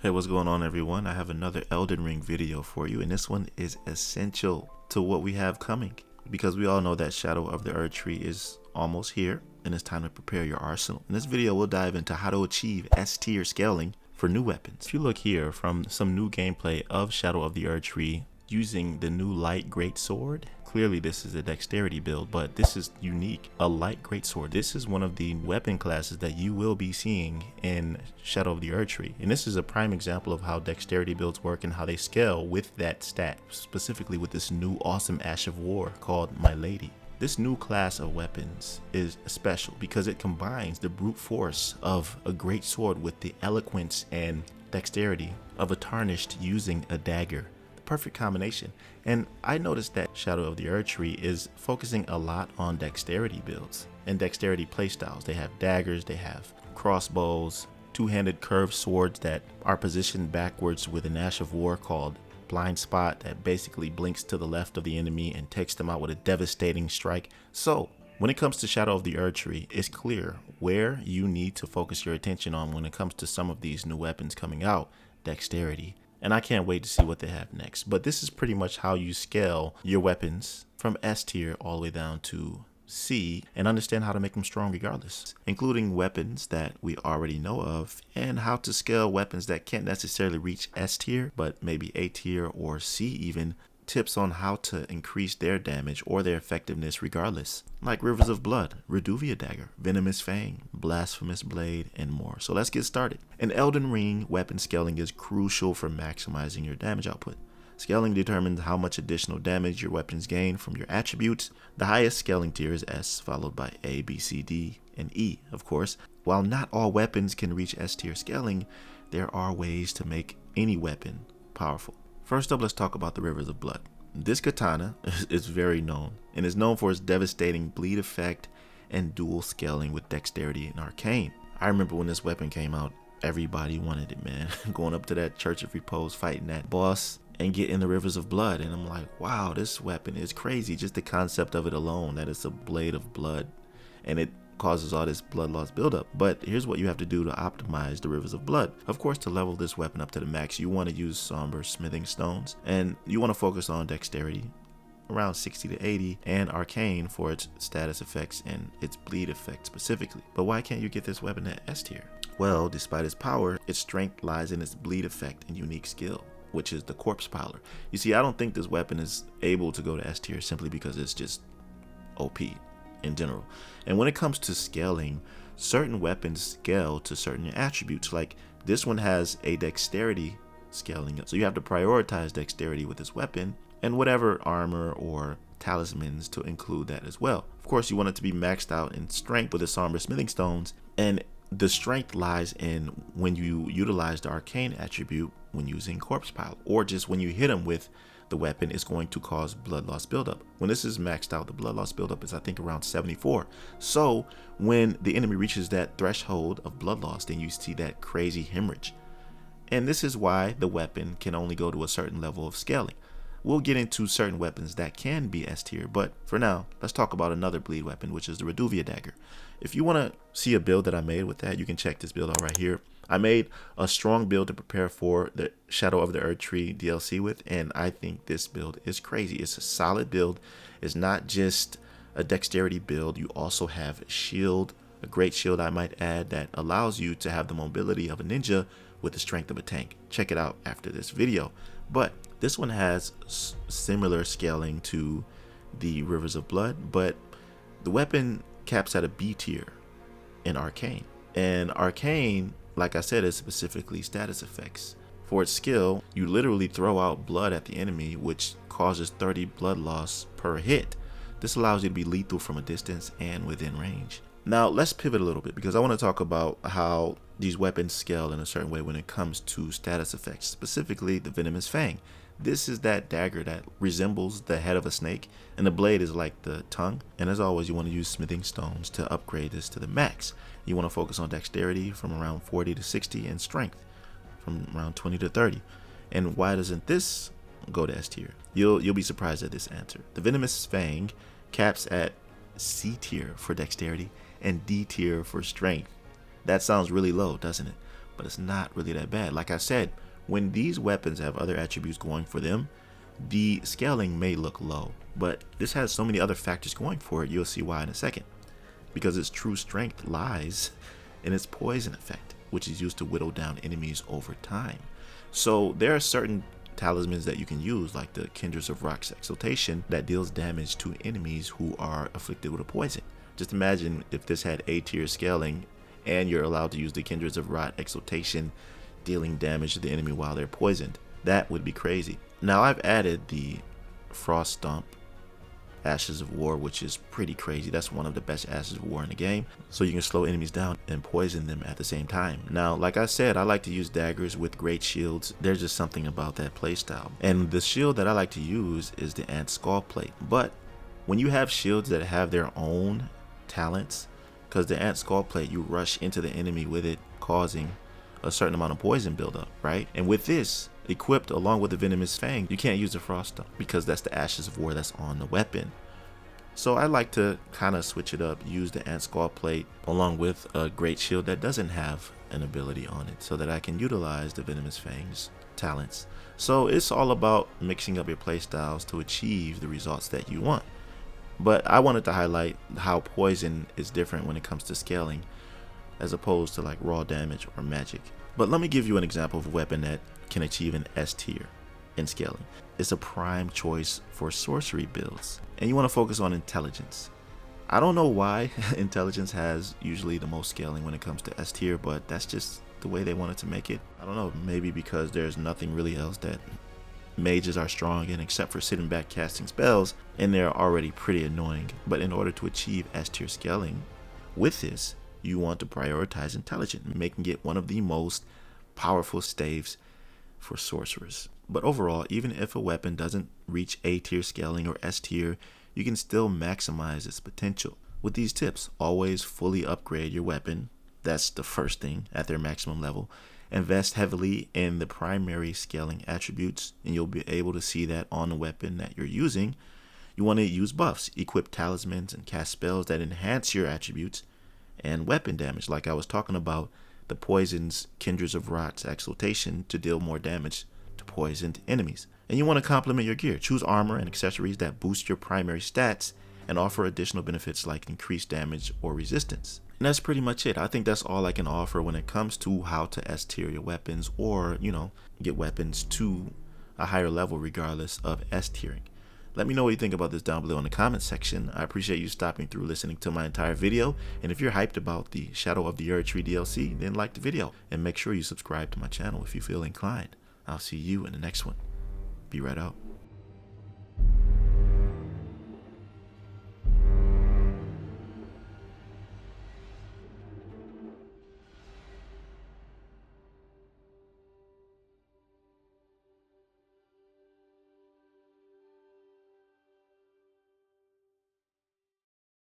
Hey, what's going on, everyone? I have another Elden Ring video for you, and this one is essential to what we have coming, because we all know that Shadow of the Erdtree is almost here, and it's time to prepare your arsenal. In this video, we'll dive into how to achieve S tier scaling for new weapons. If you look here from some new gameplay of Shadow of the Erdtree using the new light greatsword, clearly this is a dexterity build, but this is unique. A light greatsword. This is one of the weapon classes that you will be seeing in Shadow of the Erdtree, and this is a prime example of how dexterity builds work and how they scale with that stat, specifically with this new awesome Ash of War called My Lady. This new class of weapons is special because it combines the brute force of a greatsword with the eloquence and dexterity of a Tarnished using a dagger. Perfect combination. And I noticed that Shadow of the Erdtree is focusing a lot on dexterity builds and dexterity playstyles. They have daggers, they have crossbows, two-handed curved swords that are positioned backwards with an Ash of War called Blind Spot that basically blinks to the left of the enemy and takes them out with a devastating strike. So when it comes to Shadow of the Erdtree, it's clear where you need to focus your attention on when it comes to some of these new weapons coming out. Dexterity. And I can't wait to see what they have next. But this is pretty much how you scale your weapons from S tier all the way down to C and understand how to make them strong regardless, including weapons that we already know of and how to scale weapons that can't necessarily reach S tier, but maybe A tier or C even. Tips on how to increase their damage or their effectiveness regardless, like Rivers of Blood, Ruvia dagger, Venomous Fang, Blasphemous Blade, and more. So let's get started. In Elden Ring, weapon scaling is crucial for maximizing your damage output. Scaling determines how much additional damage your weapons gain from your attributes. The highest scaling tier is S, followed by A, B, C, D, and E, of course. While not all weapons can reach S tier scaling, there are ways to make any weapon powerful. First up, let's talk about the Rivers of Blood. This katana is very known and is known for its devastating bleed effect and dual scaling with dexterity and arcane. I remember when this weapon came out, everybody wanted it, man. Going up to that Church of Repose, fighting that boss and getting the Rivers of Blood, and I'm like, wow, this weapon is crazy. Just the concept of it alone, that it's a blade of blood and it causes all this blood loss buildup. But here's what you have to do to optimize the Rivers of Blood. Of course, to level this weapon up to the max, you want to use somber smithing stones, and you want to focus on dexterity around 60 to 80 and arcane for its status effects and its bleed effect specifically. But why can't you get this weapon at S tier? Well, despite its power, its strength lies in its bleed effect and unique skill, which is the Corpse Piler. You see, I don't think this weapon is able to go to S tier simply because it's just OP in general. And when it comes to scaling, certain weapons scale to certain attributes. Like this one has a dexterity scaling, so you have to prioritize dexterity with this weapon and whatever armor or talismans to include that as well. Of course, you want it to be maxed out in strength with the somber smithing stones, and the strength lies in when you utilize the arcane attribute when using Corpse Piler, or just when you hit them with the weapon is going to cause blood loss buildup. When this is maxed out, the blood loss buildup is I think around 74. So when the enemy reaches that threshold of blood loss, then you see that crazy hemorrhage. And this is why the weapon can only go to a certain level of scaling. We'll get into certain weapons that can be S tier, but for now, let's talk about another bleed weapon, which is the Ruvia dagger. If you want to see a build that I made with that, you can check this build out right here. I made a strong build to prepare for the Shadow of the Erdtree DLC with, and I think this build is crazy. It's a solid build. It's not just a dexterity build. You also have a shield, a great shield I might add, that allows you to have the mobility of a ninja with the strength of a tank. Check it out after this video. But this one has similar scaling to the Rivers of Blood, but the weapon caps at a B tier in arcane. And arcane, like I said, is specifically status effects. For its skill, you literally throw out blood at the enemy, which causes 30 blood loss per hit. This allows you to be lethal from a distance and within range. Now let's pivot a little bit, because I want to talk about how these weapons scale in a certain way when it comes to status effects, specifically the Venomous Fang. This is that dagger that resembles the head of a snake, and the blade is like the tongue. And as always, you want to use smithing stones to upgrade this to the max. You want to focus on dexterity from around 40 to 60 and strength from around 20 to 30. And why doesn't this go to S tier? You'll be surprised at this answer. The Venomous Fang caps at C tier for dexterity and D tier for strength. That sounds really low, doesn't it? but it's not really that bad. Like I said, when these weapons have other attributes going for them, the scaling may look low, but this has so many other factors going for it, you'll see why in a second. Because its true strength lies in its poison effect, which is used to whittle down enemies over time. So there are certain talismans that you can use, like the 𝐤𝐳𝐳𝐫𝐞's exaltation, that deals damage to enemies who are afflicted with a poison. Just imagine if this had A tier scaling and you're allowed to use the 𝐤𝐳𝐳𝐫𝐞's exaltation, dealing damage to the enemy while they're poisoned. That would be crazy. Now I've added the Frost Stomp Ashes of War, which is pretty crazy. That's one of the best Ashes of War in the game, so you can slow enemies down and poison them at the same time. Now, like I said, I like to use daggers with great shields. There's just something about that playstyle. And the shield that I like to use is the Ant Skull Plate. But when you have shields that have their own talents, because the Ant Skull Plate, you rush into the enemy with it, causing a certain amount of poison buildup, right? And with this equipped along with the Venomous Fang, you can't use the Frost Stomp because that's the Ashes of War that's on the weapon. So I like to kind of switch it up, use the Ant Skull Plate along with a great shield that doesn't have an ability on it, so that I can utilize the Venomous Fang's talents. So it's all about mixing up your playstyles to achieve the results that you want. But I wanted to highlight how poison is different when it comes to scaling as opposed to like raw damage or magic. But let me give you an example of a weapon that can achieve an S tier in scaling. It's a prime choice for sorcery builds, and you want to focus on intelligence. I don't know why intelligence has usually the most scaling when it comes to S tier, but that's just the way they wanted to make it. I don't know, maybe because there's nothing really else that mages are strong in except for sitting back casting spells, and they're already pretty annoying. But in order to achieve S tier scaling with this, you want to prioritize intelligence, making it one of the most powerful staves for sorcerers. But overall, even if a weapon doesn't reach A tier scaling or S tier, you can still maximize its potential. With these tips, always fully upgrade your weapon. That's the first thing, at their maximum level. Invest heavily in the primary scaling attributes, and you'll be able to see that on the weapon that you're using. You want to use buffs, equip talismans, and cast spells that enhance your attributes and weapon damage, like I was talking about the poison's 𝐤𝐳𝐳𝐫𝐞's exaltation to deal more damage to poisoned enemies. And you want to complement your gear. Choose armor and accessories that boost your primary stats and offer additional benefits like increased damage or resistance. And that's pretty much it. I think that's all I can offer when it comes to how to S tier your weapons, or, you know, get weapons to a higher level regardless of S tiering. Let me know what you think about this down below in the comment section. I appreciate you stopping through, listening to my entire video. And if you're hyped about the Shadow of the Erdtree DLC, then like the video and make sure you subscribe to my channel if you feel inclined. I'll see you in the next one. Be right out.